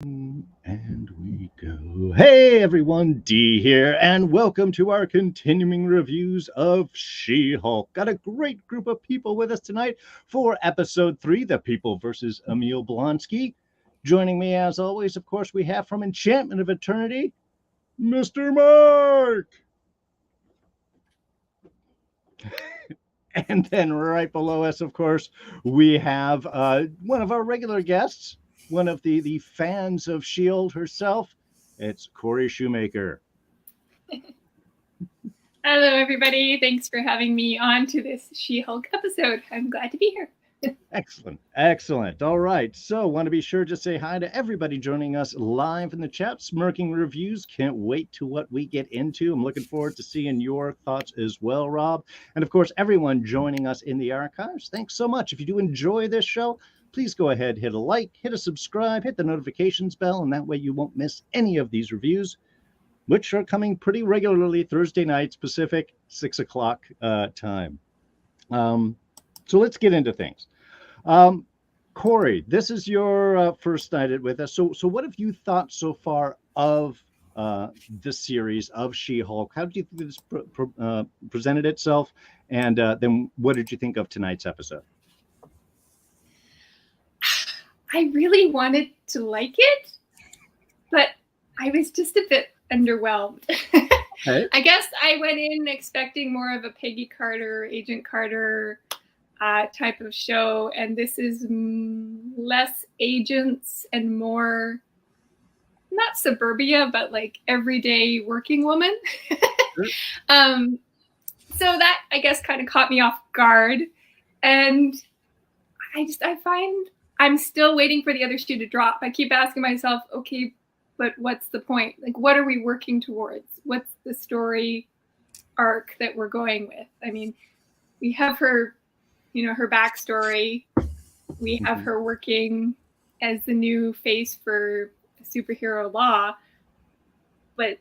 And we go. Hey everyone, D here, and welcome to our continuing reviews of She-Hulk. Got a great group of people with us tonight for episode 3, The People versus Emil Blonsky. Joining me as always, of course, we have from Enchantment of Eternity, Mr. Marc! And then right below us, of course, we have one of our regular guests, one of the fans of S.H.I.E.L.D. herself. It's Corrie Shoemaker. Hello, everybody. Thanks for having me on to this She-Hulk episode. I'm glad to be here. Excellent. Excellent. All right. So, want to be sure to say hi to everybody joining us live in the chat. Smirking Reviews. Can't wait to what we get into. I'm looking forward to seeing your thoughts as well, Rob. And of course, everyone joining us in the archives. Thanks so much. If you do enjoy this show, please go ahead, hit a like, hit a subscribe, hit the notifications bell, and that way you won't miss any of these reviews, which are coming pretty regularly Thursday nights, Pacific, 6 o'clock time. So let's get into things. Corrie, this is your first night with us. So what have you thought so far of the series of She-Hulk? How did you think this presented itself? And then what did you think of tonight's episode? I really wanted to like it, but I was just a bit underwhelmed. Okay. I guess I went in expecting more of a Peggy Carter, Agent Carter type of show, and this is less agents and more not suburbia, but like everyday working woman. Sure. So that I guess kind of caught me off guard, and I find I'm still waiting for the other shoe to drop. I keep asking myself, okay, but what's the point? Like, what are we working towards? What's the story arc that we're going with? I mean, we have her, her backstory. We have her working as the new face for superhero law. But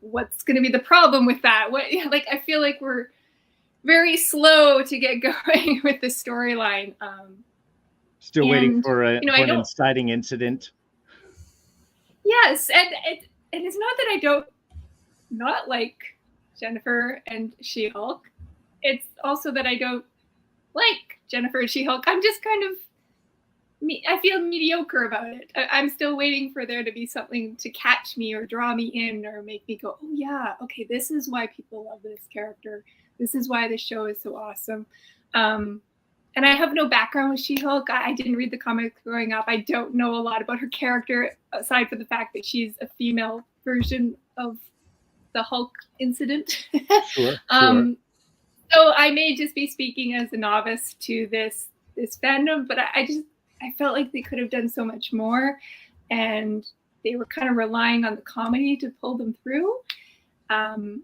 what's going to be the problem with that? I feel like we're very slow to get going with the storyline. Still waiting for an inciting incident. Yes, and it's not that I don't not like Jennifer and She-Hulk. It's also that I don't like Jennifer and She-Hulk. I'm just kind of I feel mediocre about it. I'm still waiting for there to be something to catch me or draw me in or make me go, oh yeah, okay, this is why people love this character. This is why this show is so awesome. And I have no background with She-Hulk. I didn't read the comics growing up. I don't know a lot about her character, aside from the fact that she's a female version of the Hulk incident. Sure. So I may just be speaking as a novice to this fandom, but I felt like they could have done so much more, and they were kind of relying on the comedy to pull them through. And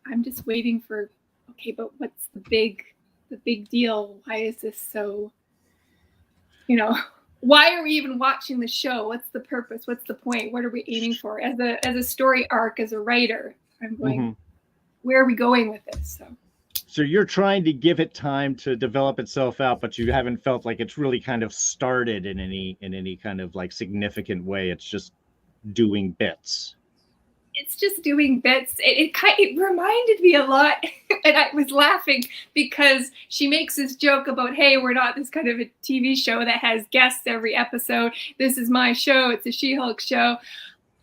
I'm just waiting for, okay, but what's the big deal? Why is this so, why are we even watching the show? What's the purpose? What's the point? What are we aiming for? As a story arc, as a writer, I'm going, where are we going with this? So you're trying to give it time to develop itself out, but you haven't felt like it's really kind of started in any kind of like significant way. It's just doing bits. It's just doing bits. It reminded me a lot, and I was laughing because she makes this joke about, hey, we're not this kind of a TV show that has guests every episode. This is my show. It's a She-Hulk show.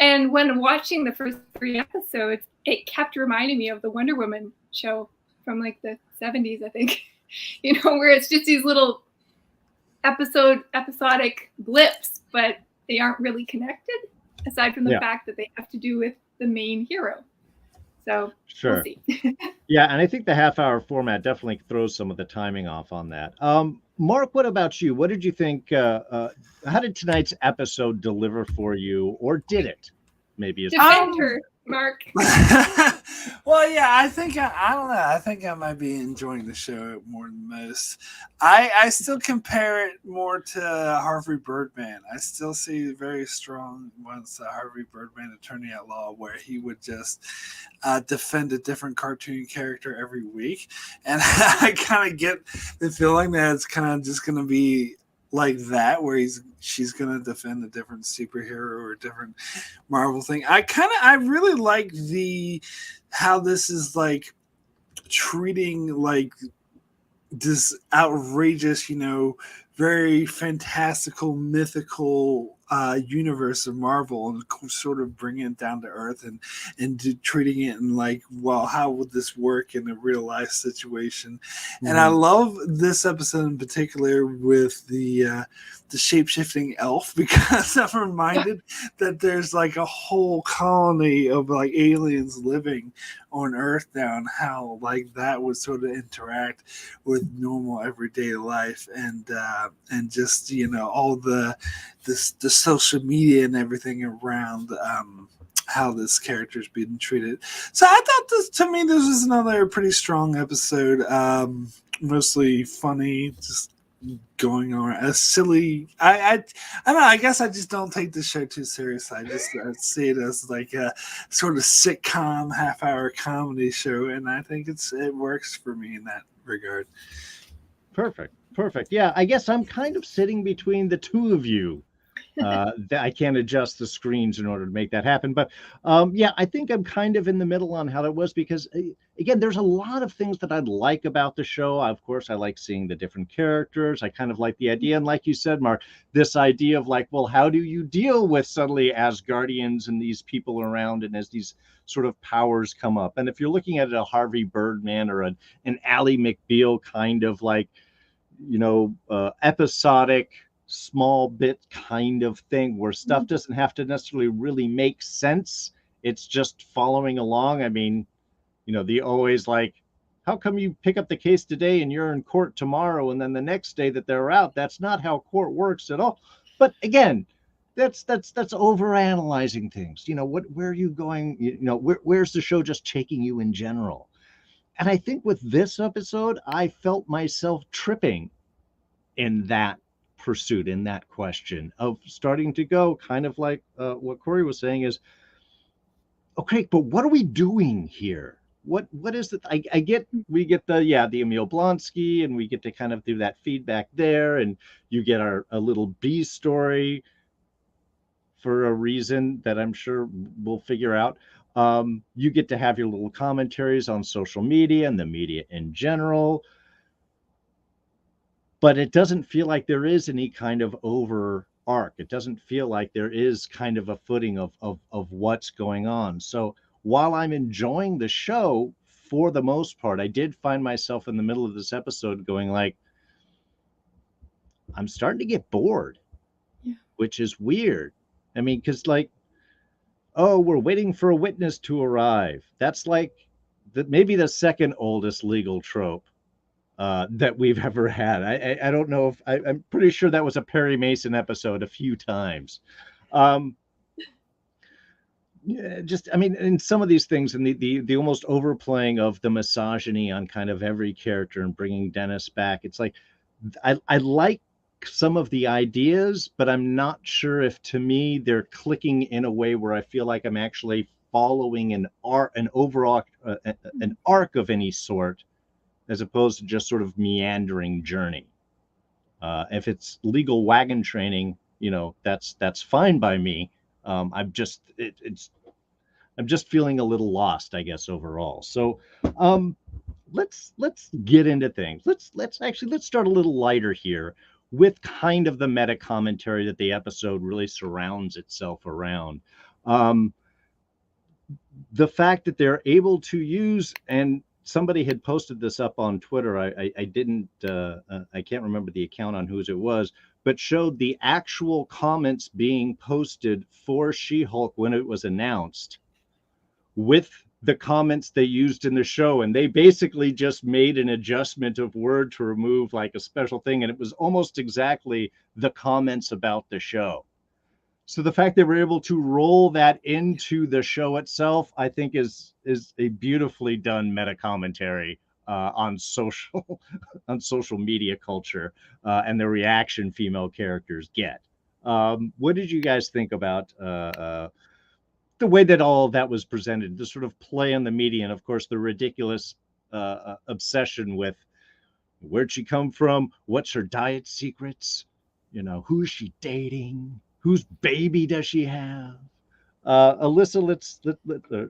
And when watching the first 3 episodes, it kept reminding me of the Wonder Woman show from like the 70s, I think, where it's just these little episodic blips, but they aren't really connected, aside from the fact that they have to do with the main hero. So sure. We'll see. Yeah, and I think the half-hour format definitely throws some of the timing off on that. Marc, what about you? What did you think? How did tonight's episode deliver for you, or did it? Maybe defend her, Marc. Well, yeah, I think I don't know. I think I might be enjoying the show more than most. I still compare it more to Harvey Birdman. I still see very strong ones, Harvey Birdman, Attorney at Law, where he would just defend a different cartoon character every week, and I kind of get the feeling that it's kind of just going to be like that, where she's gonna defend a different superhero or a different Marvel thing. I really like how this is like treating like this outrageous, very fantastical, mythical universe of Marvel, and sort of bringing it down to earth and treating it in like, well, how would this work in a real life situation? Mm-hmm. And I love this episode in particular with the shape-shifting elf, because I'm reminded that there's like a whole colony of like aliens living on Earth now, and how like that would sort of interact with normal everyday life, and just all the social media and everything around how this character is being treated. So I thought this was another pretty strong episode, mostly funny, just going on a silly. I don't know. I guess I just don't take the show too seriously. I see it as like a sort of sitcom, half-hour comedy show, and I think it works for me in that regard. Perfect. Yeah, I guess I'm kind of sitting between the two of you. I can't adjust the screens in order to make that happen. But yeah, I think I'm kind of in the middle on how that was, because, again, there's a lot of things that I'd like about the show. Of course, I like seeing the different characters. I kind of like the idea. And like you said, Mark, this idea of like, well, how do you deal with suddenly Asgardians and these people around, and as these sort of powers come up? And if you're looking at a Harvey Birdman or an Ally McBeal kind of like, episodic, small bit kind of thing where stuff doesn't have to necessarily really make sense. It's just following along. I mean, the always like, how come you pick up the case today and you're in court tomorrow, and then the next day that they're out? That's not how court works at all. But again, that's overanalyzing things. Where are you going? Where's the show just taking you in general? And I think with this episode, I felt myself tripping in that pursuit, in that question of starting to go kind of like what Corrie was saying is, okay, but what are we doing here? What is it? We get the Emil Blonsky, and we get to kind of do that feedback there, and you get a little B story for a reason that I'm sure we'll figure out. You get to have your little commentaries on social media and the media in general. But it doesn't feel like there is any kind of over arc. It doesn't feel like there is kind of a footing of what's going on. So while I'm enjoying the show for the most part, I did find myself in the middle of this episode going like, I'm starting to get bored, which is weird. I mean, because like, oh, we're waiting for a witness to arrive. That's like maybe the second oldest legal trope that we've ever had. I don't know if I'm pretty sure that was a Perry Mason episode a few times. Just, I mean, in some of these things, and the almost overplaying of the misogyny on kind of every character and bringing Dennis back, it's like I like some of the ideas, but I'm not sure if to me they're clicking in a way where I feel like I'm actually following an overall an arc of any sort, as opposed to just sort of meandering journey. If it's legal wagon training, that's fine by me. I'm just feeling a little lost, I guess, overall. So let's get into things. Let's start a little lighter here with kind of the meta commentary that the episode really surrounds itself around. The fact that they're able to use, and somebody had posted this up on Twitter. I can't remember the account on whose it was, but showed the actual comments being posted for She-Hulk when it was announced with the comments they used in the show. And they basically just made an adjustment of word to remove like a special thing. And it was almost exactly the comments about the show. So the fact they were able to roll that into the show itself, I think is a beautifully done meta commentary on social media culture and the reaction female characters get. What did you guys think about the way that all of that was presented? The sort of play on the media, and of course the ridiculous obsession with where'd she come from? What's her diet secrets? You know, who's she dating? Whose baby does she have? Alyssa,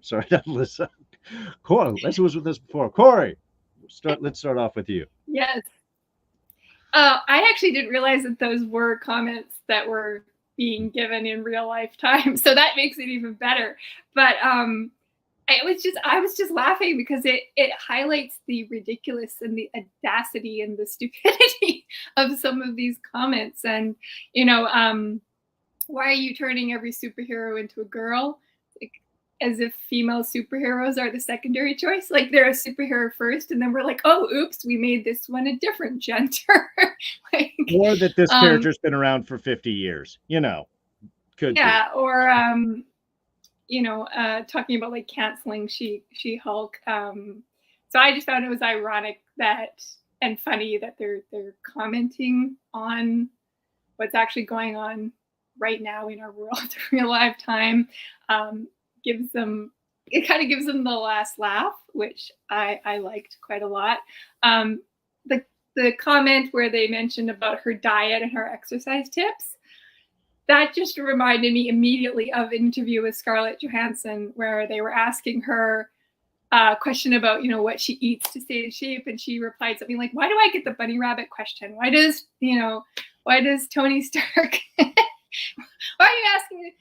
sorry, not Alyssa. Corey, Alyssa was with us before. Corey, let's start off with you. Yes. I actually didn't realize that those were comments that were being given in real life time, so that makes it even better. But I was just laughing because it highlights the ridiculous and the audacity and the stupidity of some of these comments. And why are you turning every superhero into a girl? Like, as if female superheroes are the secondary choice. Like, they're a superhero first, and then we're like, oh, oops, we made this one a different gender. Like, or that this character's been around for 50 years. Could be. Or talking about like canceling She-Hulk. So I just found it was ironic and funny that they're commenting on what's actually going on right now in our world, real life time. Gives them the last laugh, which I liked quite a lot. The comment where they mentioned about her diet and her exercise tips, that just reminded me immediately of an interview with Scarlett Johansson where they were asking her a question about, what she eats to stay in shape. And she replied something like, why do I get the bunny rabbit question? Why does Tony Stark, why are you asking,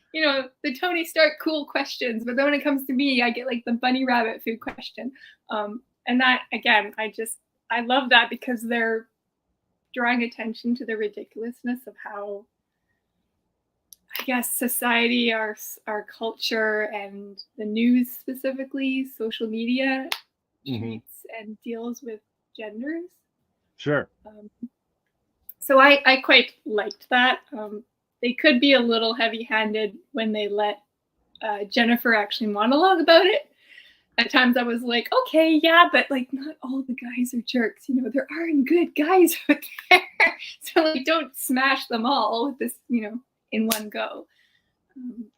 the Tony Stark cool questions? But then when it comes to me, I get like the bunny rabbit food question. And that, again, I love that because they're drawing attention to the ridiculousness of how, I guess, society, our culture, and the news specifically, social media, treats and deals with genders. Sure. So I quite liked that. They could be a little heavy-handed when they let Jennifer actually monologue about it. At times I was like, okay, yeah, but like not all the guys are jerks. There are good guys out there. So like, don't smash them all with this, in one go.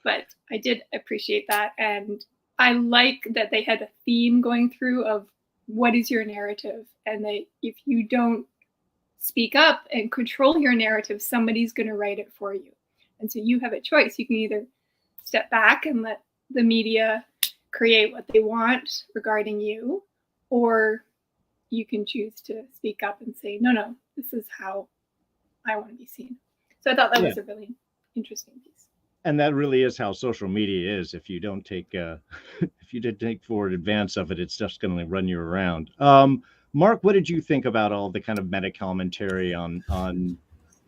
But I did appreciate that. And I like that they had a theme going through of what is your narrative, and that if you don't speak up and control your narrative, somebody's going to write it for you. And so you have a choice. You can either step back and let the media create what they want regarding you, or you can choose to speak up and say, no, this is how I want to be seen. So I thought that was a really interesting piece. And that really is how social media is. If you don't take forward advance of it, it's just going to run you around. Marc, what did you think about all the kind of meta commentary on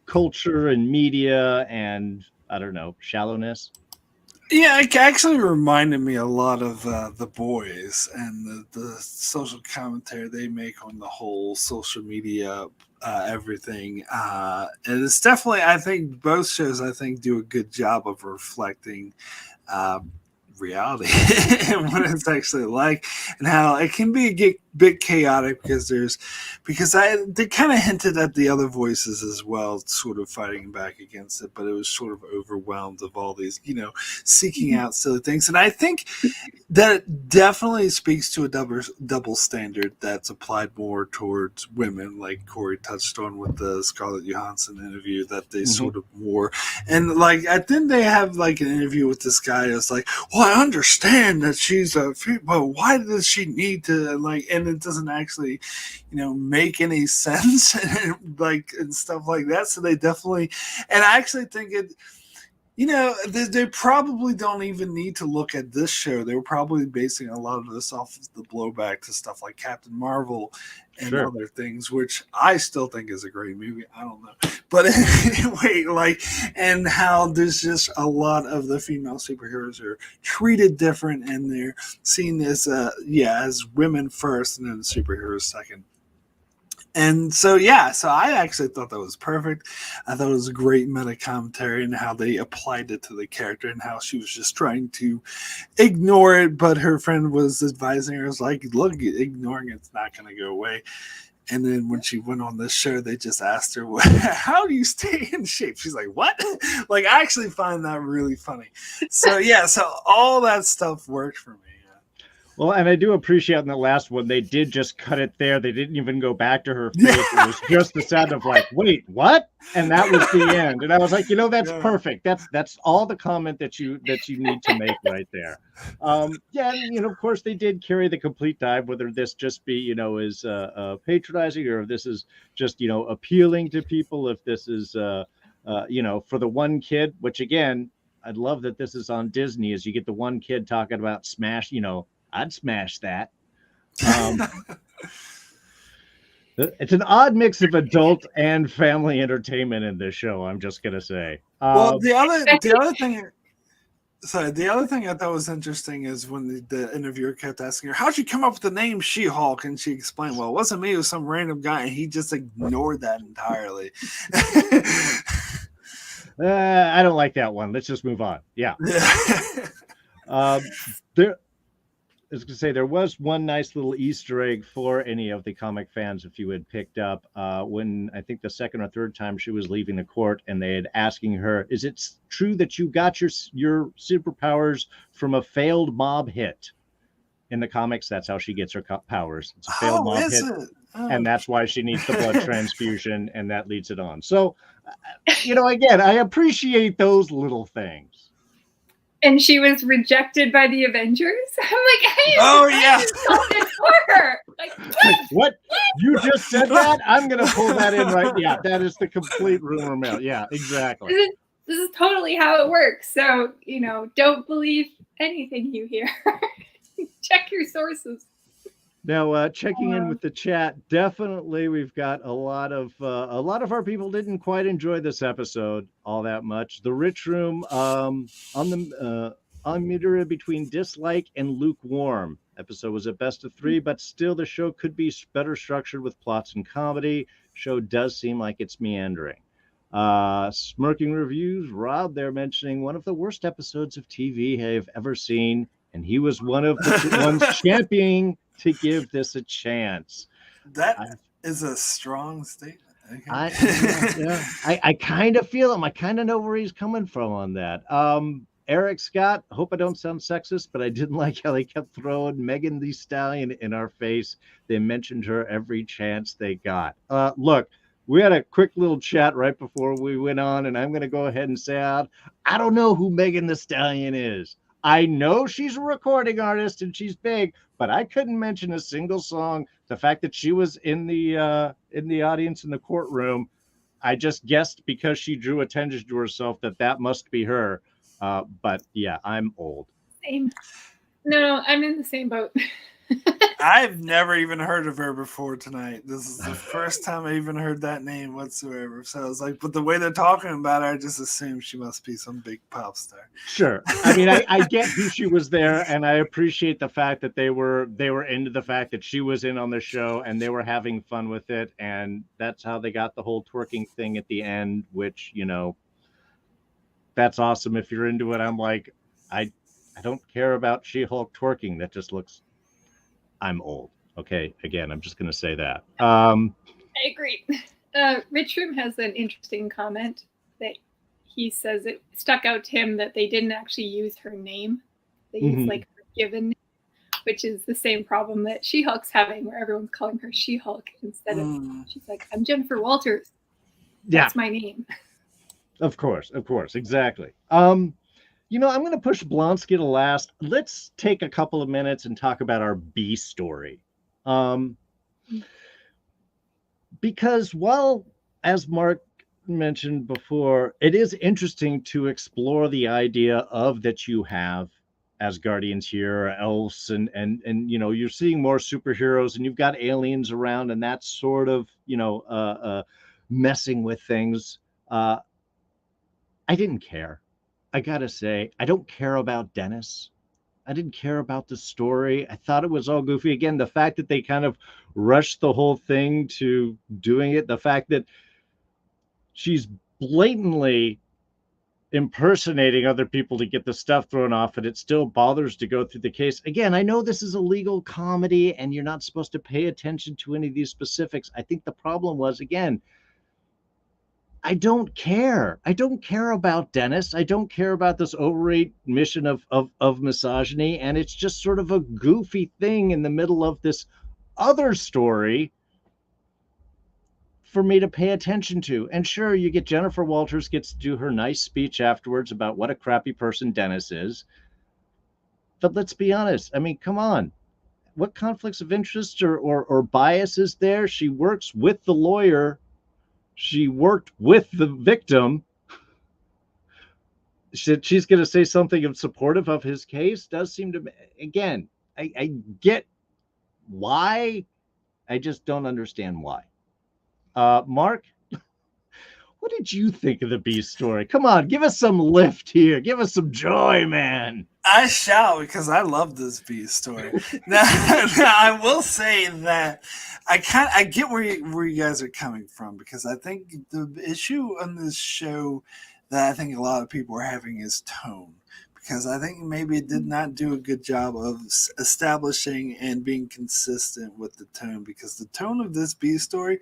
culture and media and, I don't know, shallowness? Yeah, it actually reminded me a lot of The Boys and the social commentary they make on the whole social media, everything. And it's definitely, I think both shows, do a good job of reflecting reality and what it's actually like, and how it can be a bit chaotic because they kind of hinted at the other voices as well, sort of fighting back against it, but it was sort of overwhelmed of all these, seeking out silly things. And I think that definitely speaks to a double standard that's applied more towards women, like Corey touched on with the Scarlett Johansson interview that they sort of wore. And like, I think they have like an interview with this guy that's like, well, I understand that she's a female, but why does she need to, like, and it doesn't actually, make any sense and stuff like that. So they definitely, and I actually think it, they probably don't even need to look at this show. They were probably basing a lot of this off of the blowback to stuff like Captain Marvel and other things, which I still think is a great movie. I don't know. But anyway, and how there's just a lot of the female superheroes are treated different, and they're seen as, as women first and then superheroes second. And so I actually thought that was perfect. I thought it was a great meta commentary and how they applied it to the character and how she was just trying to ignore it, but her friend was advising her, was like, look, ignoring it's not going to go away. And then when she went on this show, they just asked her, how do you stay in shape? She's like, what? Like, I actually find that really funny. So, so all that stuff worked for me. Well, and I do appreciate in the last one, they did just cut it there. They didn't even go back to her face. It was just the sound of like, wait, what? And that was the end. And I was like, that's perfect. That's all the comment that you need to make right there. Yeah, and, of course they did carry the complete dive, whether this just be, is patronizing, or if this is just, appealing to people, if this is, for the one kid, which again, I'd love that this is on Disney, as you get the one kid talking about smash, I'd smash that. It's an odd mix of adult and family entertainment in this show, I'm just gonna say. Well, the other thing I thought was interesting is when the interviewer kept asking her, how'd you come up with the name She-Hulk? And she explained, well, it wasn't me, it was some random guy, and he just ignored that entirely. I don't like that one. Let's just move on. Yeah. I was going to say, there was one nice little Easter egg for any of the comic fans, if you had picked up, when I think the second or third time she was leaving the court, and they had asking her, is it true that you got your superpowers from a failed mob hit? In the comics, that's how she gets her powers. It's a failed mob hit. And that's why she needs the blood transfusion, and that leads it on. So, again, I appreciate those little things. And she was rejected by the Avengers. I'm like, yeah. For her. Like, what? You just said that? I'm going to pull that in right. Yeah, that is the complete rumor mill. Yeah, exactly. This is totally how it works. So, don't believe anything you hear. Check your sources. Now, checking in with the chat, definitely we've got a lot of our people didn't quite enjoy this episode all that much. The Rich Room on meter between dislike and lukewarm. Episode was a best of 3, but still the show could be better structured with plots and comedy. Show does seem like it's meandering. Smirking reviews, Rob there mentioning one of the worst episodes of TV I've ever seen, and he was one of the ones championing to give this a chance. That is a strong statement. Okay. I kind of feel him. I kind of know where he's coming from on that. Eric Scott, hope I don't sound sexist, but I didn't like how they kept throwing Megan Thee Stallion in our face. They mentioned her every chance they got. Look, we had a quick little chat right before we went on, and I'm going to go ahead and say out, I don't know who Megan Thee Stallion is. I know she's a recording artist and she's big, but I couldn't mention a single song. The fact that she was in the audience in the courtroom, I just guessed because she drew attention to herself that must be her. But yeah, I'm old. Same. No, I'm in the same boat. I've never even heard of her before tonight. This is the first time I even heard that name whatsoever. So I was like, but the way they're talking about her, I just assume she must be some big pop star. Sure. I mean, I get who she was there, and I appreciate the fact that they were into the fact that she was in on the show and they were having fun with it. And that's how they got the whole twerking thing at the end, which, that's awesome. If you're into it, I'm like, I don't care about She-Hulk twerking. That just looks... I'm old. Okay, again, I'm just going to say that. I agree. Rich Room has an interesting comment that he says it stuck out to him that they didn't actually use her name. They used her given name, which is the same problem that She-Hulk's having, where everyone's calling her She-Hulk instead of, she's like, I'm Jennifer Walters. That's my name. Of course, exactly. I'm going to push Blonsky to last. Let's take a couple of minutes and talk about our B story. Because while, as Marc mentioned before, it is interesting to explore the idea of that you have as Guardians here, or elves, and you're seeing more superheroes, and you've got aliens around, and that's sort of, messing with things. I didn't care. I gotta say, I don't care about Dennis. I didn't care about the story. I thought it was all goofy. Again, the fact that they kind of rushed the whole thing to doing it, the fact that she's blatantly impersonating other people to get the stuff thrown off, and it still bothers to go through the case. Again, I know this is a legal comedy and you're not supposed to pay attention to any of these specifics. I think the problem was, again, I don't care. I don't care about Dennis. I don't care about this overrate mission of misogyny. And it's just sort of a goofy thing in the middle of this other story for me to pay attention to. And sure, you get Jennifer Walters gets to do her nice speech afterwards about what a crappy person Dennis is. But let's be honest. I mean, come on. What conflicts of interest or bias is there? She works with the lawyer. She worked with the victim. She's going to say something in supportive of his case. Does seem to, again, I get why. I just don't understand why. Mark, what did you think of the Beast story? Come on, give us some lift here. Give us some joy, man. I shall, because I love this Beast story. now, I will say that I get where you guys are coming from, because I think the issue on this show that I think a lot of people are having is tone. Because I think maybe it did not do a good job of establishing and being consistent with the tone, because the tone of this Beast story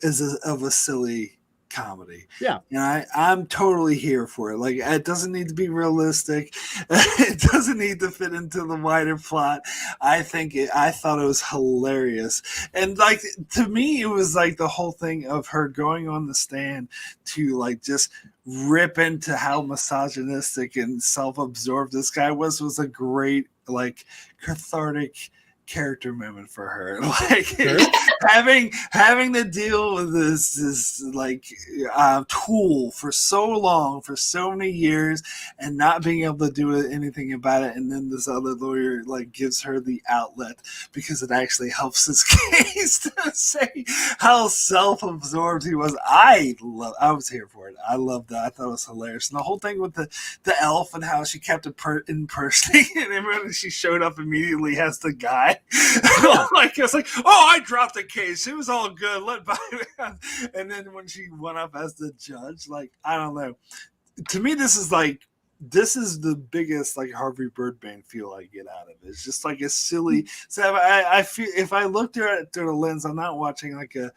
is of a silly comedy. Yeah. And I'm totally here for it. Like, it doesn't need to be realistic. It doesn't need to fit into the wider plot. I thought it was hilarious. And like, to me, it was like the whole thing of her going on the stand to like just rip into how misogynistic and self-absorbed this guy was a great, like, cathartic character moment for her. Like, sure. having to deal with this like tool for so long, for so many years, and not being able to do anything about it, and then this other lawyer like gives her the outlet because it actually helps his case to say how self-absorbed he was. I was here for it. I loved that. I thought it was hilarious. And the whole thing with the elf and how she kept impersonating and then when she showed up immediately as the guy. Like, it's like, oh, I dropped the case. It was all good. And then when she went up as the judge, like, I don't know. To me, this is the biggest like Harvey Birdman feel I get out of it. It's just like a silly. So I feel if I look through the lens, I'm not watching like a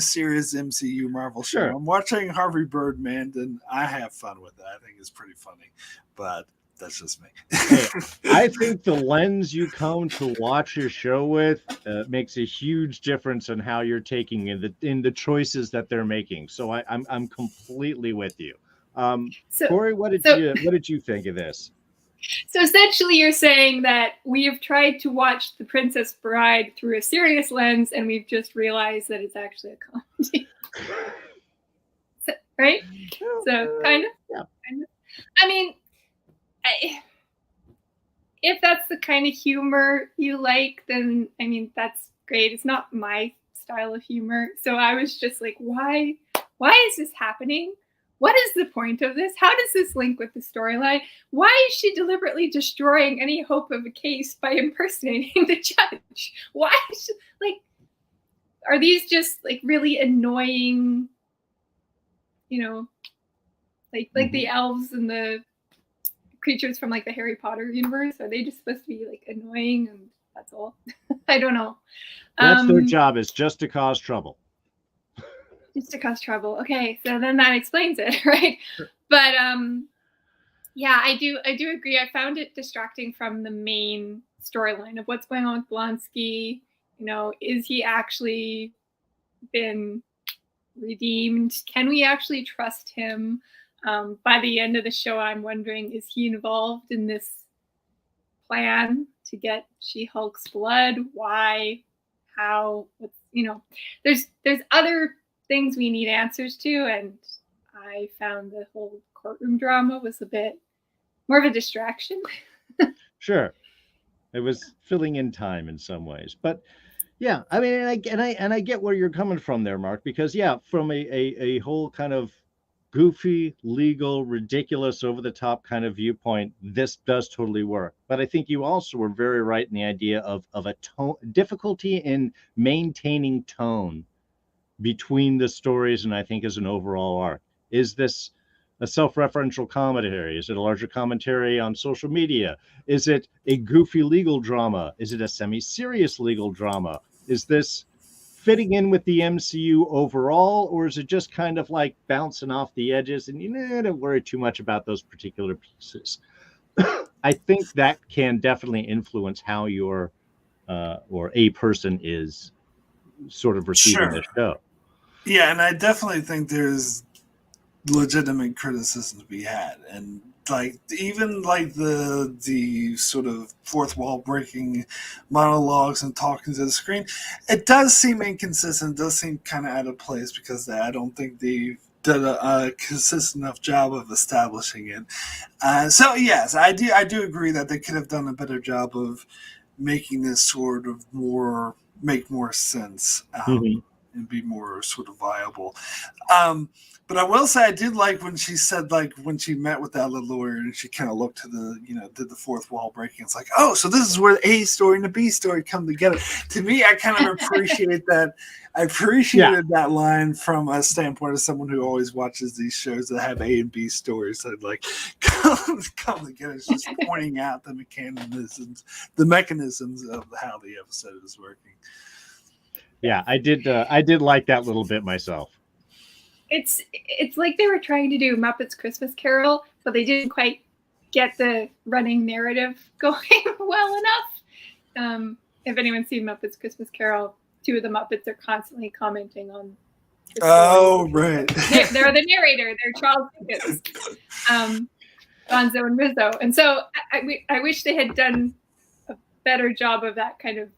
serious MCU Marvel show. Sure. I'm watching Harvey Birdman, and I have fun with it. I think it's pretty funny, but that's just me. Hey, I think the lens you come to watch your show with makes a huge difference in how you're taking in the choices that they're making. So I'm completely with you. Corey, what did you think of this? So essentially, you're saying that we have tried to watch The Princess Bride through a serious lens, and we've just realized that it's actually a comedy, right? So kind of. Yeah. Kind of. I mean. If that's the kind of humor you like, then I mean that's great. It's not my style of humor, so I was just like, why is this happening? What is the point of this? How does this link with the storyline? Why is she deliberately destroying any hope of a case by impersonating the judge? Why is she, like, are these just like really annoying, like the elves and the creatures from like the Harry Potter universe? Are they just supposed to be like annoying and that's all? I don't know. That's their job, is just to cause trouble. Just to cause trouble. Okay, so then that explains it, right? Sure. But yeah, I do agree. I found it distracting from the main storyline of what's going on with Blonsky. Is he actually been redeemed? Can we actually trust him? By the end of the show, I'm wondering, is he involved in this plan to get She-Hulk's blood? Why? How? There's other things we need answers to, and I found the whole courtroom drama was a bit more of a distraction. Sure, it was filling in time in some ways, but yeah, I mean, and I get where you're coming from there, Mark, because yeah, from a whole kind of goofy, legal, ridiculous, over-the-top kind of viewpoint, this does totally work. But I think you also were very right in the idea of a tone, difficulty in maintaining tone between the stories, and I think as an overall arc. Is this a self-referential commentary? Is it a larger commentary on social media? Is it a goofy legal drama? Is it a semi-serious legal drama? Is this fitting in with the MCU overall, or is it just kind of like bouncing off the edges and don't worry too much about those particular pieces? I think that can definitely influence how your or a person is sort of receiving the show. Yeah, and I definitely think there's legitimate criticism to be had, and like even like the sort of fourth wall breaking monologues and talking to the screen, it does seem inconsistent. It does seem kind of out of place because I don't think they've done a consistent enough job of establishing it. So yes, I do agree that they could have done a better job of making this sort of make more sense. And be more sort of viable. But I will say I did like when she said, like, when she met with that little lawyer and she kind of looked to the, did the fourth wall breaking. It's like, oh, so this is where the A story and the B story come together. To me, I kind of appreciate that. I appreciated that line from a standpoint of someone who always watches these shows that have A and B stories that like come together. It's just pointing out the mechanisms of how the episode is working. Yeah, I did like that little bit myself. It's like they were trying to do Muppets Christmas Carol, but they didn't quite get the running narrative going well enough. If anyone's seen Muppets Christmas Carol, two of the Muppets are constantly commenting on. Oh, right. They're the narrator. They're Charles Dickens, Gonzo and Rizzo, and so I wish they had done a better job of that kind of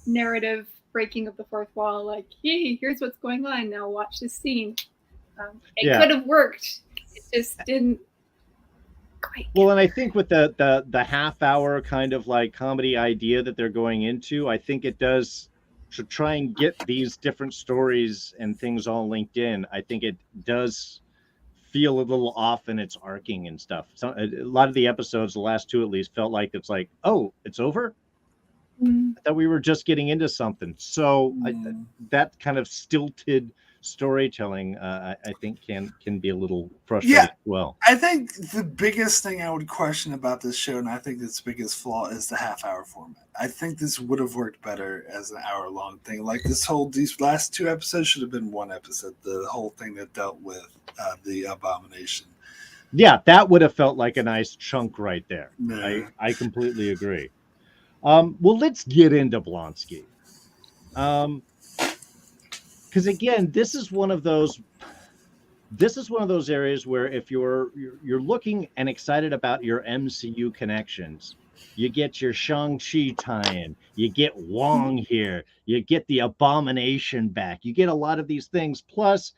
narrative breaking of the fourth wall. Like, hey, here's what's going on. Now watch this scene. It could have worked. It just didn't quite. Well, and I think with the half hour kind of like comedy idea that they're going into, I think it does to try and get these different stories and things all linked in. I think it does feel a little off in its arcing and stuff. So, a lot of the episodes, the last two at least, felt like it's like, oh, it's over? I thought we were just getting into something. So that kind of stilted storytelling, I think can be a little frustrating as well. I think the biggest thing I would question about this show, and I think its biggest flaw, is the half-hour format. I think this would have worked better as an hour-long thing. Like these last two episodes should have been one episode. The whole thing that dealt with the abomination. Yeah, that would have felt like a nice chunk right there. No. I completely agree. Well, let's get into Blonsky. Because again, this is one of those areas where if you're looking and excited about your MCU connections, you get your Shang-Chi tie-in, you get Wong here, you get the Abomination back, you get a lot of these things. Plus,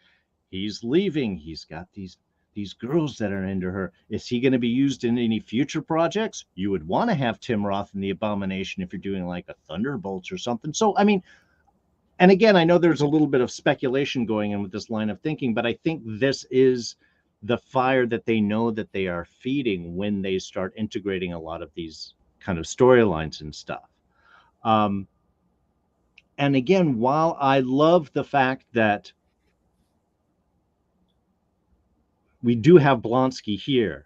he's leaving. He's got these girls that are into her. Is he going to be used in any future projects? You would want to have Tim Roth in the Abomination if you're doing like a Thunderbolts or something. So, I mean, and again, I know there's a little bit of speculation going in with this line of thinking, but I think this is the fire that they know that they are feeding when they start integrating a lot of these kind of storylines and stuff. And again, while I love the fact that we do have Blonsky here,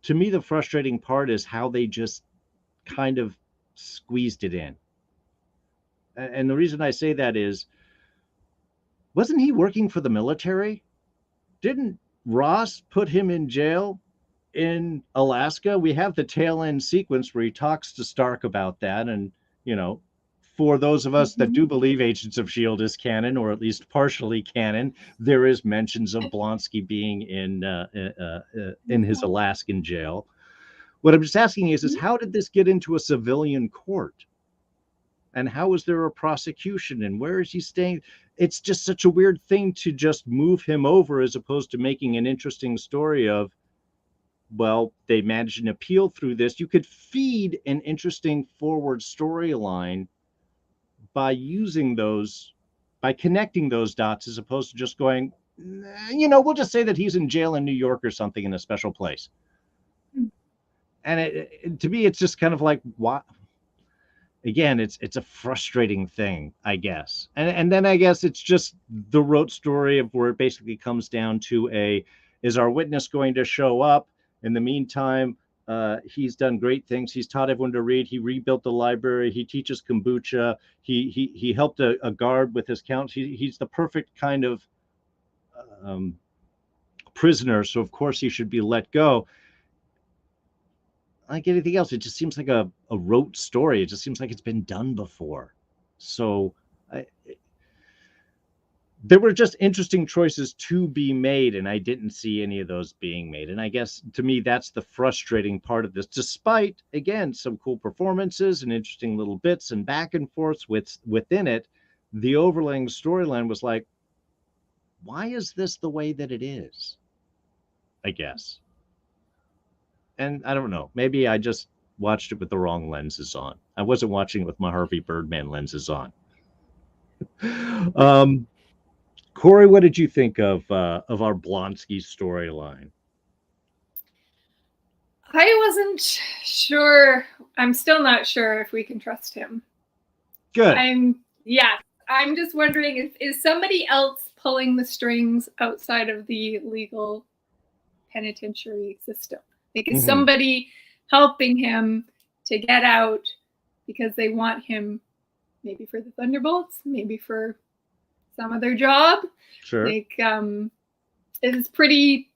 to me, the frustrating part is how they just kind of squeezed it in. And the reason I say that is, wasn't he working for the military? Didn't Ross put him in jail in Alaska? We have the tail end sequence where he talks to Stark about that. And, for those of us that do believe Agents of S.H.I.E.L.D. is canon, or at least partially canon, there is mentions of Blonsky being in his Alaskan jail. What I'm just asking is how did this get into a civilian court? And how is there a prosecution? And where is he staying? It's just such a weird thing to just move him over as opposed to making an interesting story of, well, they managed an appeal through this. You could feed an interesting forward storyline by connecting those dots as opposed to just going, we'll just say that he's in jail in New York or something in a special place. And to me, it's just kind of like, what? Again, it's a frustrating thing, I guess. And then I guess it's just the rote story of where it basically comes down to is our witness going to show up? In the meantime, He's done great things. He's taught everyone to read. He rebuilt the library. He teaches kombucha. He helped a guard with his counts. He's the perfect kind of prisoner. So of course he should be let go. Like anything else, it just seems like a rote story. It just seems like it's been done before. So there were just interesting choices to be made, and I didn't see any of those being made. And I guess to me, that's the frustrating part of this, despite, again, some cool performances and interesting little bits and back and forths within it. The overlaying storyline was like, why is this the way that it is? I guess. And I don't know, maybe I just watched it with the wrong lenses on. I wasn't watching it with my Harvey Birdman lenses on. Corey, what did you think of our Blonsky storyline? I wasn't sure. I'm still not sure if we can trust him. Good. I'm just wondering, is somebody else pulling the strings outside of the legal penitentiary system? Like, is somebody helping him to get out because they want him, maybe for the Thunderbolts, maybe for some other job? Sure. Like, it's pretty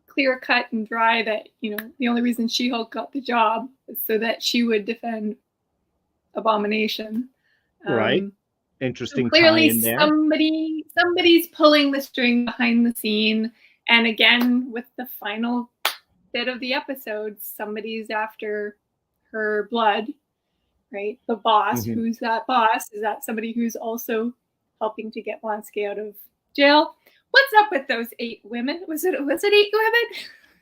clear cut and dry that, you know, the only reason She-Hulk got the job is so that she would defend Abomination. Right. Interesting. So clearly, tie in there. somebody's pulling the string behind the scene. And again, with the final bit of the episode, somebody's after her blood, right? The boss. Who's that boss? Is that somebody who's also helping to get Blonsky out of jail? What's up with those 8 women? Was it 8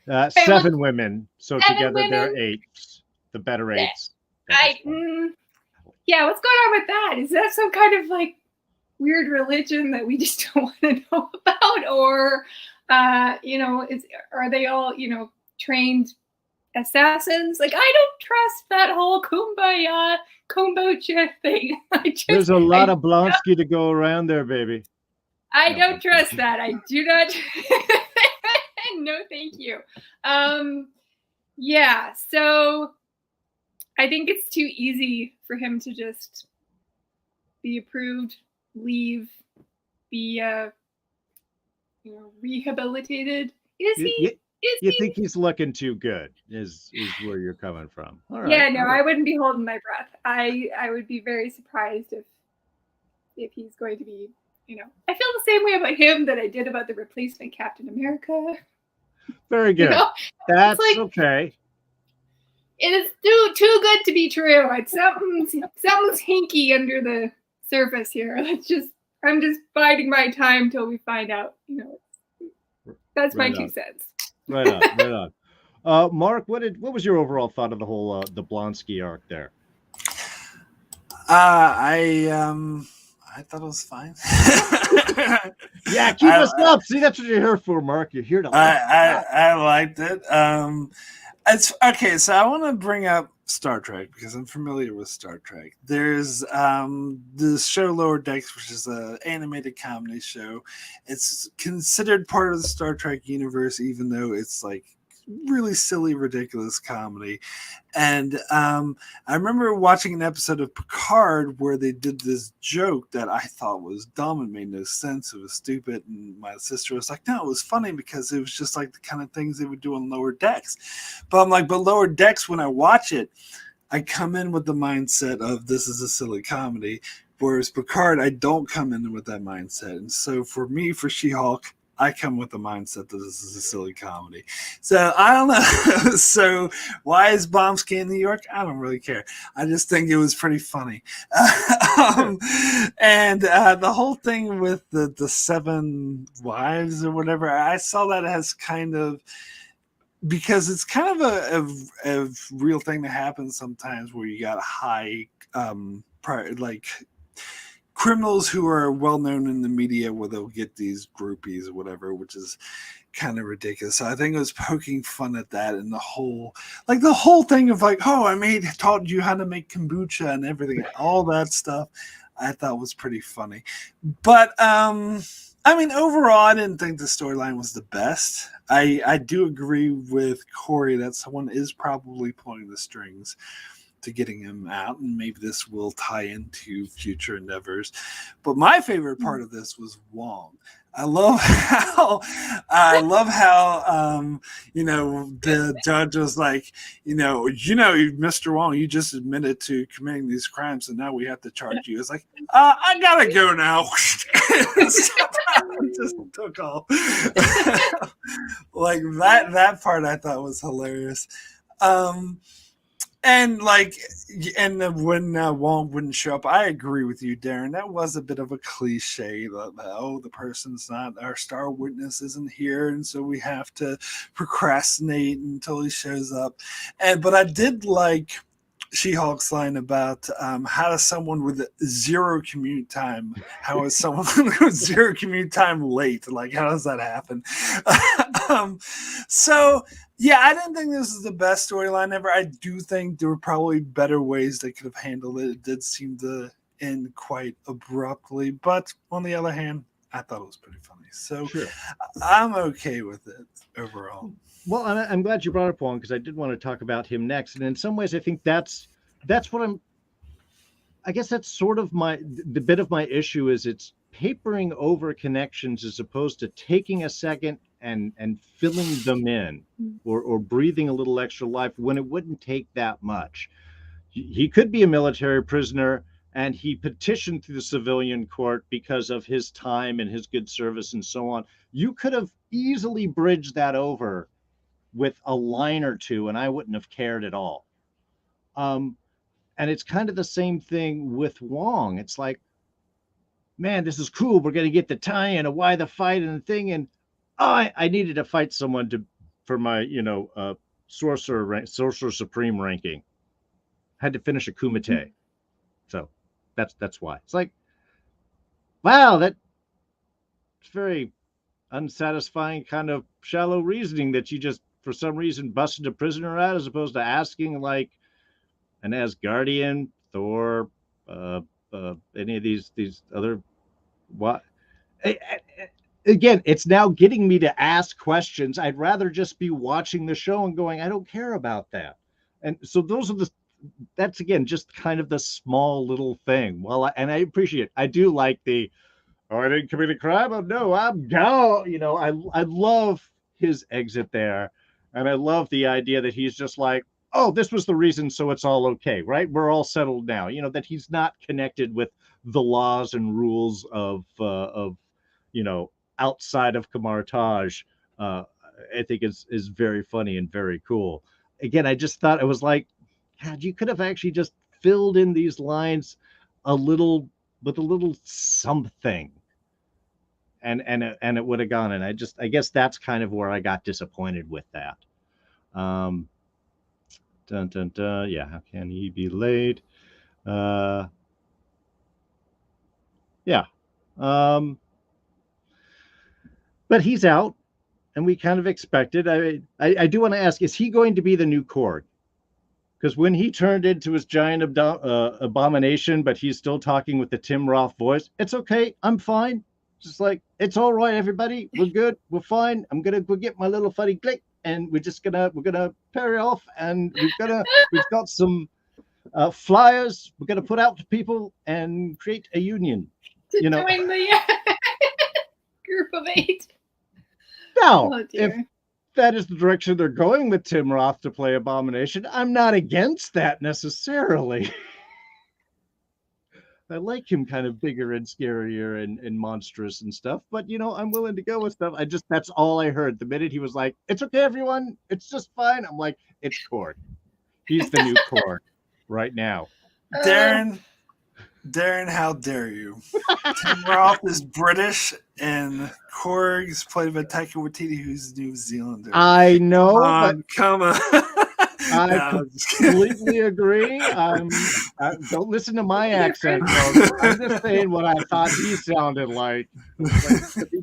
women? 7 women. So 7 together women. they're 8. The better 8s. Yeah, what's going on with that? Is that some kind of like weird religion that we just don't want to know about? Or, you know, are they all, you know, trained assassins? Like, I don't trust that whole kombucha thing. There's a lot of Blonsky to go around there, baby. I don't trust that. I do not. No, thank you. Yeah, so I think it's too easy for him to just be approved, leave, be rehabilitated. You think he's looking too good? Is where you're coming from? All right. Yeah, no, I wouldn't be holding my breath. I would be very surprised if he's going to be. You know, I feel the same way about him that I did about the replacement Captain America. Very good. You know? That's like, okay. It is too good to be true. It's something's hinky under the surface here. I'm just biding my time till we find out. You know, that's my 2 cents. Right on. Mark, what was your overall thought of the whole the Blonsky arc there? I thought it was fine. Yeah, keep us up. See, that's what you're here for, Mark. You're here to. I liked it. It's okay. So I want to bring up Star Trek because I'm familiar with Star Trek. There's this show Lower Decks, which is an animated comedy show. It's considered part of the Star Trek universe, even though it's like really silly, ridiculous comedy. And I remember watching an episode of Picard where they did this joke that I thought was dumb and made no sense. It was stupid. And my sister was like, no, it was funny because it was just like the kind of things they would do on Lower Decks. But I'm like, but Lower Decks, when I watch it, I come in with the mindset of this is a silly comedy. Whereas Picard, I don't come in with that mindset. And so for me, for She-Hulk, I come with the mindset that this is a silly comedy. So I don't know. So why is Blonsky in New York? I don't really care. I just think it was pretty funny. And the whole thing with the 7 wives or whatever, I saw that as kind of, because it's kind of a real thing that happens sometimes where you got high, like criminals who are well known in the media where they'll get these groupies or whatever, which is kind of ridiculous. So I think it was poking fun at that and the whole thing of like, oh, taught you how to make kombucha and everything, all that stuff I thought was pretty funny. But I mean, overall, I didn't think the storyline was the best. I do agree with Corey that someone is probably pulling the strings to getting him out, and maybe this will tie into future endeavors. But my favorite part of this was Wong. I love how the judge was like, Mr. Wong, you just admitted to committing these crimes, and now we have to charge you. It's like, I gotta go now. Just took off. Like that part I thought was hilarious. And when Wong wouldn't show up, I agree with you, Darren. That was a bit of a cliche. The person's not, our star witness isn't here, and so we have to procrastinate until he shows up. But I did like She-Hulk's line about how does someone with zero commute time, how is someone with zero commute time late? Like, how does that happen? Yeah, I didn't think this was the best storyline ever. I do think there were probably better ways they could have handled it. It did seem to end quite abruptly, but on the other hand, I thought it was pretty funny. So sure. I'm okay with it overall. Well, I'm glad you brought up Wong, because I did want to talk about him next. And in some ways, I think that's what I guess that's sort of the bit of my issue is it's papering over connections as opposed to taking a second and filling them in or breathing a little extra life when it wouldn't take that much. He could be a military prisoner, and he petitioned through the civilian court because of his time and his good service and so on. You could have easily bridged that over with a line or two, and I wouldn't have cared at all. And it's kind of the same thing with Wong. It's like, man, this is cool. We're going to get the tie-in of why the fight and the thing. And I needed to fight someone for my, Sorcerer Supreme ranking. Had to finish a Kumite. So that's why. It's like, wow, that's very unsatisfying kind of shallow reasoning that you just, for some reason, busted a prisoner out, as opposed to asking like an Asgardian, Thor, any of these other what. Again, it's now getting me to ask questions. I'd rather just be watching the show and going, I don't care about that. And so that's again just kind of the small little thing. Well, and I appreciate it. I do like I didn't commit a crime. Oh no, I'm gone. I love his exit there. And I love the idea that he's just like, oh, this was the reason, so it's all okay, right? We're all settled now. That he's not connected with the laws and rules of outside of Kamartage, I think is very funny and very cool. Again, I just thought it was like, God, you could have actually just filled in these lines with a little something. And it would have gone. And I guess that's kind of where I got disappointed with that. Dun dun dun. Yeah, how can he be late? Yeah. But he's out, and we kind of expected. I do want to ask, is he going to be the new Korg? Because when he turned into his giant abomination, but he's still talking with the Tim Roth voice, it's okay. I'm fine. Just like, it's all right, everybody. We're good. We're fine. I'm gonna go get my little funny click, and we're gonna parry off, and we've got some flyers we're gonna put out to people and create a union. Join the group of 8. Now, if that is the direction they're going with Tim Roth to play Abomination, I'm not against that necessarily. I like him kind of bigger and scarier and monstrous and stuff, but I'm willing to go with stuff. That's all I heard. The minute he was like, it's okay, everyone, it's just fine. I'm like, it's Korg. He's the new Korg right now. Darren, how dare you? Tim Roth is British, and Korg is played by Taika Waititi, who's New Zealander. I know. Come on. I completely agree. Don't listen to my accent, folks. I'm just saying what I thought he sounded like.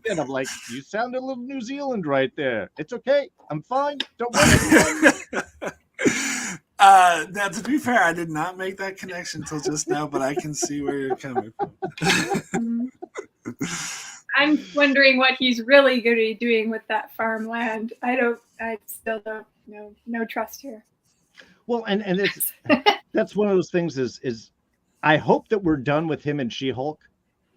I'm like, you sound a little New Zealand right there. It's okay. I'm fine. Don't worry. Now, to be fair, I did not make that connection until just now, but I can see where you're coming from. I'm wondering what he's really going to be doing with that farmland. I still don't know. No trust here. Well, and it's that's one of those things is I hope that we're done with him and She-Hulk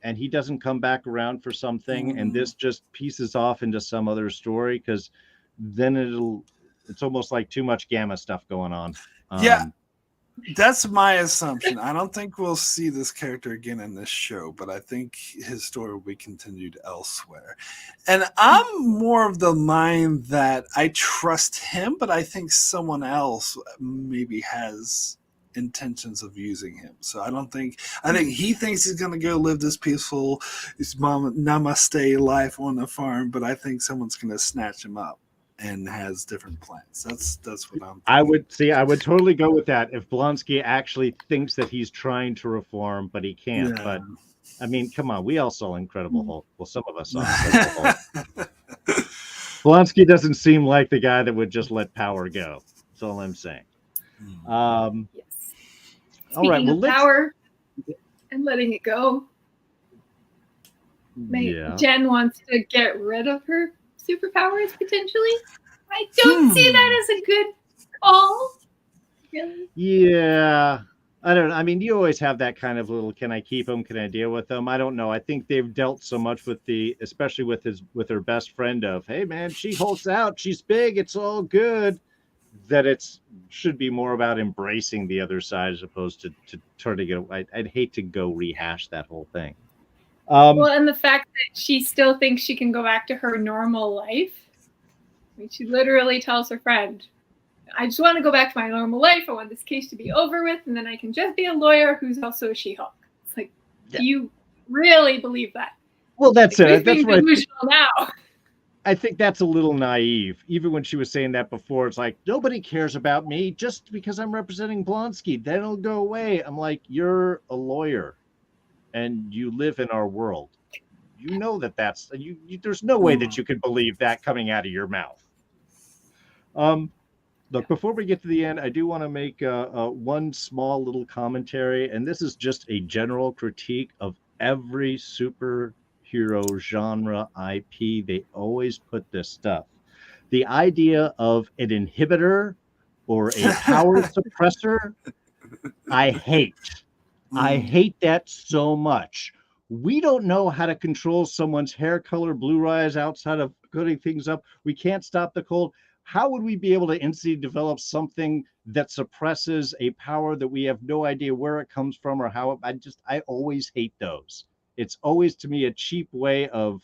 and he doesn't come back around for something and this just pieces off into some other story, because then it's almost like too much Gamma stuff going on. Yeah. That's my assumption. I don't think we'll see this character again in this show, but I think his story will be continued elsewhere. And I'm more of the mind that I trust him, but I think someone else maybe has intentions of using him. So I think he thinks he's going to go live this peaceful namaste life on the farm, but I think someone's going to snatch him up and has different plans. That's what I'm thinking. I would totally go with that if Blonsky actually thinks that he's trying to reform, but he can't. Yeah. But I mean, come on, we all saw Incredible Hulk. Well, some of us saw Incredible Hulk. Blonsky doesn't seem like the guy that would just let power go. That's all I'm saying. Yes. All right, well, power and letting it go. Jen wants to get rid of her superpowers potentially. I don't see that as a good call. Really? Yeah. I don't know. I mean, you always have that kind of little, can I keep them? Can I deal with them? I don't know. I think they've dealt so much with especially with her best friend of, hey man, she holds out. She's big. It's all good. That should be more about embracing the other side as opposed to trying to get, I'd hate to go rehash that whole thing. Well, and the fact that she still thinks she can go back to her normal life. I mean, she literally tells her friend, I just want to go back to my normal life. I want this case to be over with, and then I can just be a lawyer who's also a She-Hulk. It's like, do you really believe that? Well, that's it. That's what delusional now. I think that's a little naive. Even when she was saying that before, it's like, nobody cares about me just because I'm representing Blonsky. Then it'll go away. I'm like, you're a lawyer. And you live in our world. You know that's you. There's no way that you could believe that coming out of your mouth. Look, before we get to the end, I do want to make one small little commentary, and this is just a general critique of every superhero genre IP. They always put this stuff. The idea of an inhibitor or a power suppressor, I hate. I hate that so much. We don't know how to control someone's hair color, blue eyes outside of putting things up. We can't stop the cold. How would we be able to instantly develop something that suppresses a power that we have no idea where it comes from or how I always hate those. It's always to me a cheap way of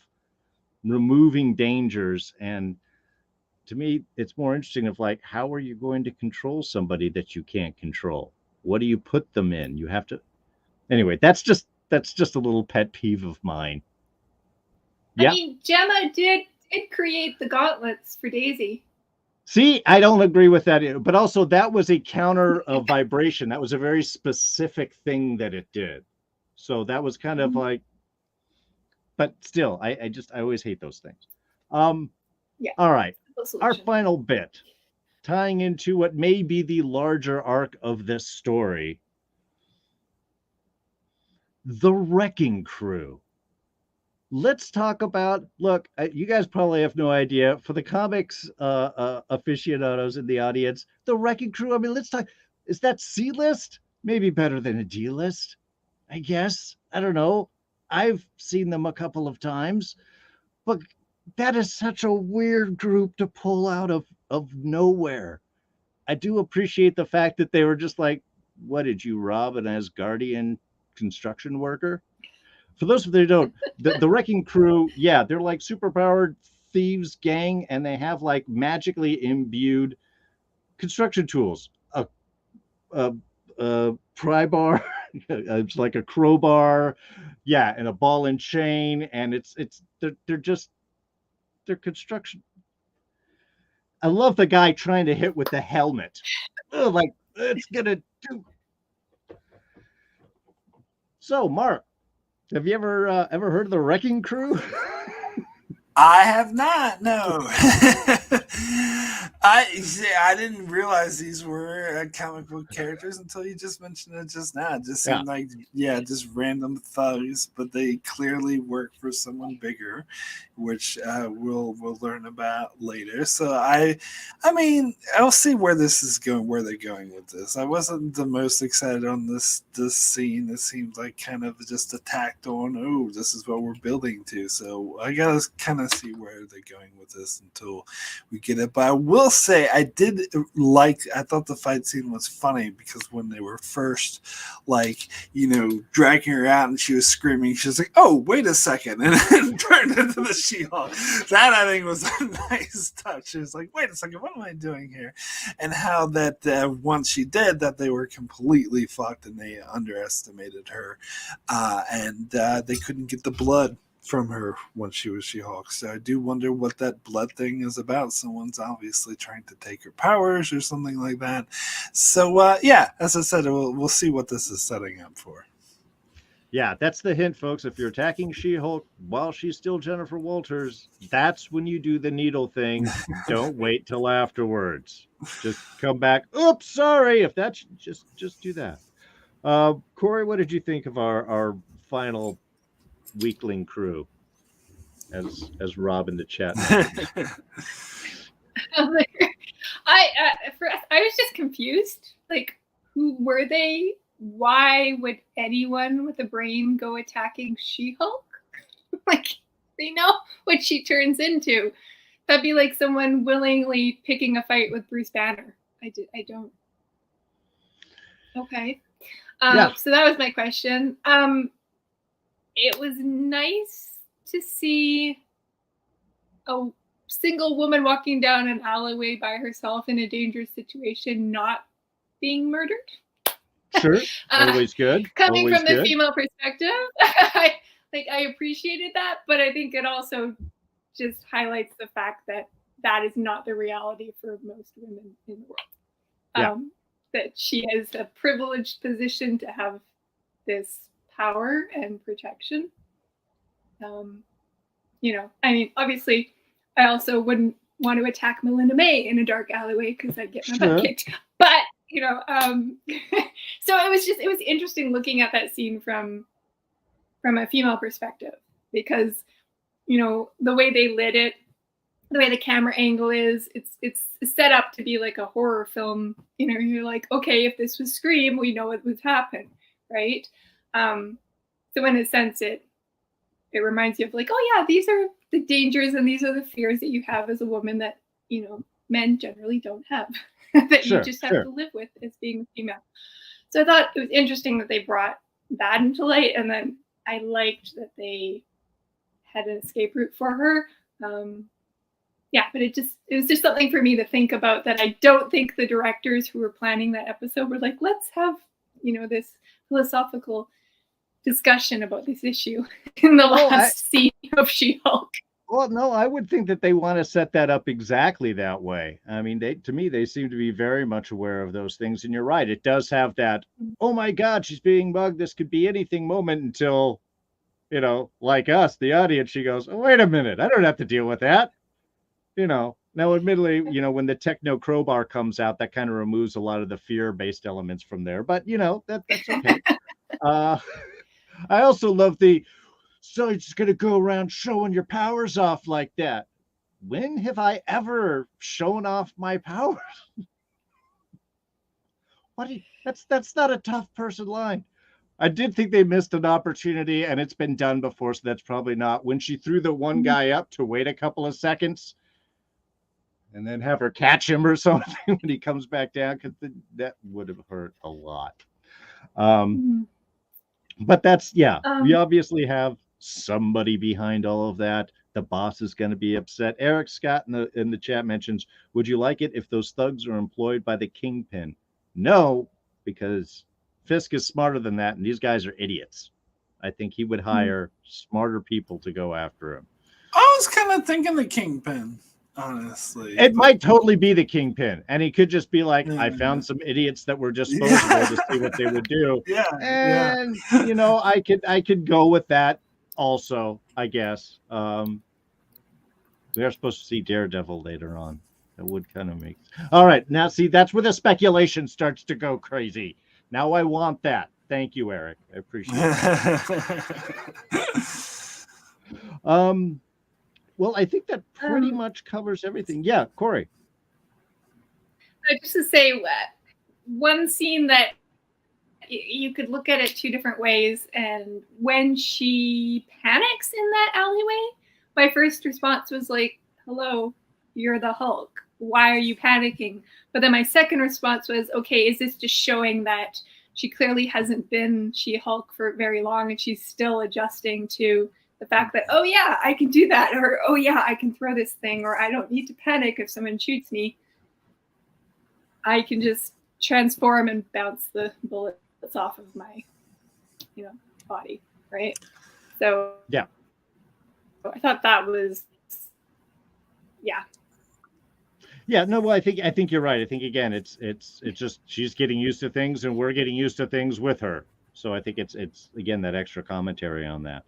removing dangers. And to me, it's more interesting of like, how are you going to control somebody that you can't control? What do you put them in? You have to. Anyway, that's just a little pet peeve of mine. Yeah. I mean, Gemma did create the gauntlets for Daisy. See, I don't agree with that, but also that was a counter of vibration. That was a very specific thing that it did. So that was kind of like, but still, I always hate those things. Yeah. All right. Our final bit, tying into what may be the larger arc of this story. The Wrecking Crew. Let's talk about, look, you guys probably have no idea. For the comics aficionados in the audience, the Wrecking Crew, I mean, let's talk, is that C-list? Maybe better than a D-list, I guess. I don't know. I've seen them a couple of times, but that is such a weird group to pull out of nowhere. I do appreciate the fact that they were just like, what, did you rob an Asgardian construction worker? For those of you who don't, the Wrecking Crew, yeah, they're like superpowered thieves gang, and they have like magically imbued construction tools. A pry bar, it's like a crowbar, yeah, and a ball and chain, and they're construction. I love the guy trying to hit with the helmet. Like, it's gonna do. So, Mark, have you ever heard of the Wrecking Crew? I have not, no. I didn't realize these were comic book characters until you just mentioned it just now. It just seemed like just random thugs, but they clearly work for someone bigger, which we'll learn about later. So I mean, I'll see where this is going, where they're going with this. I wasn't the most excited on this scene. It seems like kind of just a tacked on. Oh, this is what we're building to. So I gotta kind of see where they're going with this until we get it. But I will say I thought the fight scene was funny because when they were first dragging her out and she was screaming, she was like, oh, wait a second, and then turned into the She-Hulk. That I think was a nice touch. She was like, wait a second, what am I doing here? And how that once she did that, they were completely fucked and they underestimated her, and they couldn't get the blood from her when she was She-Hulk. So I do wonder what that blood thing is about. Someone's obviously trying to take her powers or something like that. So as I said, we'll see what this is setting up for. Yeah, that's the hint, folks. If you're attacking She-Hulk while she's still Jennifer Walters, that's when you do the needle thing. Don't wait till afterwards. Just come back. Oops, sorry. If that's just do that. Corey, what did you think of our final weakling crew, as Rob in the chat? I was just confused. Like, who were they? Why would anyone with a brain go attacking She-Hulk? Like, they know what she turns into. That'd be like someone willingly picking a fight with Bruce Banner. I don't. Okay. So that was my question. It was nice to see a single woman walking down an alleyway by herself in a dangerous situation not being murdered. Sure, always good. Coming always from the female perspective, I appreciated that, but I think it also just highlights the fact that that is not the reality for most women in the world. That she has a privileged position to have this power and protection. I mean, obviously, I also wouldn't want to attack Melinda May in a dark alleyway because I'd get my butt kicked. But so it was interesting looking at that scene from a female perspective, because the way they lit it, the way the camera angle is, it's set up to be like a horror film. You're like, okay, if this was Scream, we know what would happen, right? So in a sense, it reminds you of like, oh yeah, these are the dangers and these are the fears that you have as a woman that men generally don't have, that you just have to live with as being a female. So I thought it was interesting that they brought that into light, and then I liked that they had an escape route for her. But it was just something for me to think about, that I don't think the directors who were planning that episode were like, let's have this philosophical discussion about this issue in the last scene of She-Hulk. Well, no, I would think that they want to set that up exactly that way. I mean, to me, they seem to be very much aware of those things. And you're right. It does have that, oh my God, she's being mugged, this could be anything moment, until, like us, the audience, she goes, oh, wait a minute, I don't have to deal with that. Now, admittedly, when the techno crowbar comes out, that kind of removes a lot of the fear-based elements from there. But, that's okay. I also love so you're just going to go around showing your powers off like that. When have I ever shown off my powers? That's not a tough person line. I did think they missed an opportunity, and it's been done before, so that's probably not. When she threw the one guy up to wait a couple of seconds and then have her catch him or something when he comes back down, because that would have hurt a lot. But that's, we obviously have somebody behind all of that. The boss is going to be upset. Eric Scott in the chat mentions, would you like it if those thugs are employed by the Kingpin? No, because Fisk is smarter than that, and these guys are idiots. I think he would hire smarter people to go after him. I was kind of thinking the Kingpin, honestly. It might totally be the Kingpin, and he could just be like, I found some idiots that were disposable to see what they would do. I could go with that also, I guess. We are supposed to see Daredevil later on That would kind of make. All right, now see, that's where the speculation starts to go crazy. Now I want that. Thank you, Eric. I appreciate it. Well, I think that pretty much covers everything. Yeah, Corrie. Just to say, one scene that you could look at it two different ways, and when she panics in that alleyway, my first response was like, hello, you're the Hulk. Why are you panicking? But then my second response was, okay, is this just showing that she clearly hasn't been She-Hulk for very long and she's still adjusting to the fact that, oh yeah, I can do that, or oh yeah, I can throw this thing, or I don't need to panic if someone shoots me. I can just transform and bounce the bullets off of my, body, right? So yeah, I thought that was, yeah. Yeah, no, well, I think you're right. I think again, it's just she's getting used to things, and we're getting used to things with her. So I think it's again that extra commentary on that.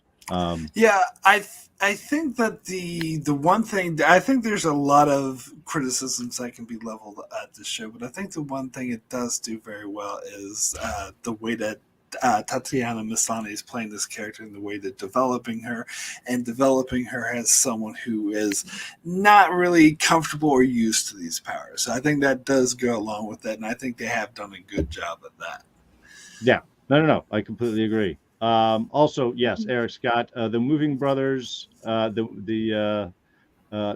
Yeah, I think that the one thing, I think there's a lot of criticisms that can be leveled at this show, but I think the one thing it does do very well is the way that Tatiana Maslany is playing this character, and the way that developing her as someone who is not really comfortable or used to these powers. So I think that does go along with that, and I think they have done a good job at that. Yeah, no, I completely agree. Also, yes, Eric Scott, the Moving Brothers, the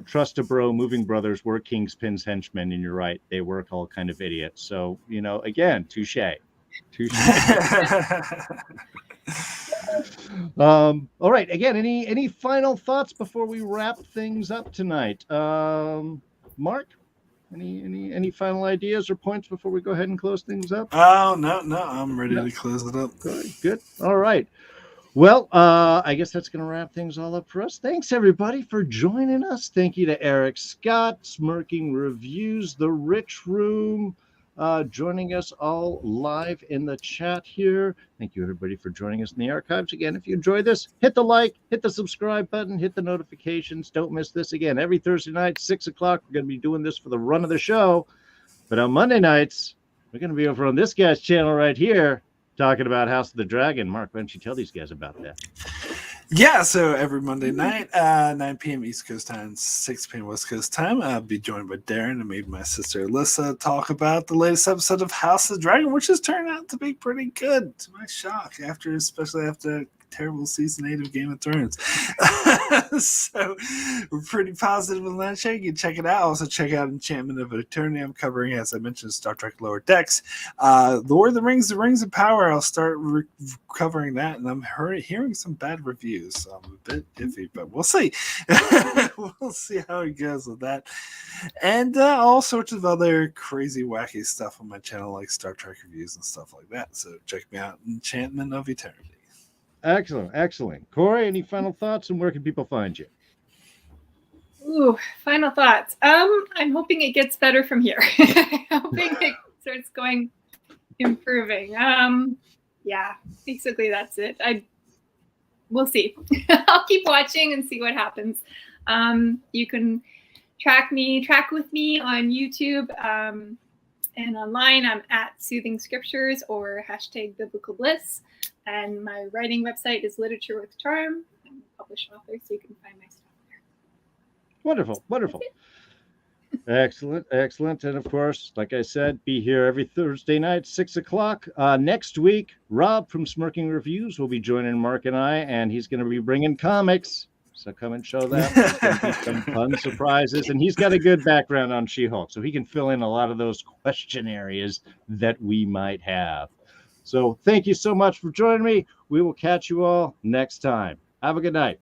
Trust a Bro Moving Brothers were Kingpin's henchmen, and you're right, they were all kind of idiots. So, again, touche. All right, again, any final thoughts before we wrap things up tonight? Mark? Any final ideas or points before we go ahead and close things up? Oh, no, I'm ready to close it up. Good. All right. Well, I guess that's going to wrap things all up for us. Thanks, everybody, for joining us. Thank you to Eric Scott, Smirking Reviews, The Rich Room, joining us all live in the chat here. Thank you, everybody, for joining us in the archives. Again, if you enjoyed this, hit the like, hit the subscribe button, hit the notifications. Don't miss this. Again, every Thursday night, 6 o'clock, we're going to be doing this for the run of the show. But on Monday nights, we're going to be over on this guy's channel right here, talking about House of the Dragon. Mark, why don't you tell these guys about that? Yeah, so every Monday night, 9 p.m. East Coast time, 6 p.m. West Coast time, I'll be joined by Darren and maybe my sister Alyssa, talk about the latest episode of House of the Dragon, which has turned out to be pretty good, to my shock, especially after terrible season 8 of Game of Thrones. So we're pretty positive on that show. You can check it out. Also check out Enchantment of Eternity. I'm covering, as I mentioned, Star Trek Lower Decks. Lord of the Rings of Power, I'll start covering that, and I'm hearing some bad reviews, so I'm a bit iffy, but we'll see. We'll see how it goes with that. And all sorts of other crazy, wacky stuff on my channel, like Star Trek reviews and stuff like that. So check me out, Enchantment of Eternity. Excellent. Corrie, any final thoughts, and where can people find you? Ooh, final thoughts. I'm hoping it gets better from here. I'm hoping it starts improving. Yeah, basically that's it. We'll see. I'll keep watching and see what happens. You can track with me on YouTube and online. I'm at Soothing Scriptures or #BiblicalBliss. And my writing website is Literature with Charm. I'm a published author, so you can find my stuff there. Wonderful. Excellent. And of course, like I said, be here every Thursday night, 6 o'clock. Next week, Rob from Smirking Reviews will be joining Mark and I, and he's going to be bringing comics. So come and show that. There's going to be some fun surprises. And he's got a good background on She-Hulk, so he can fill in a lot of those question areas that we might have. So thank you so much for joining me. We will catch you all next time. Have a good night.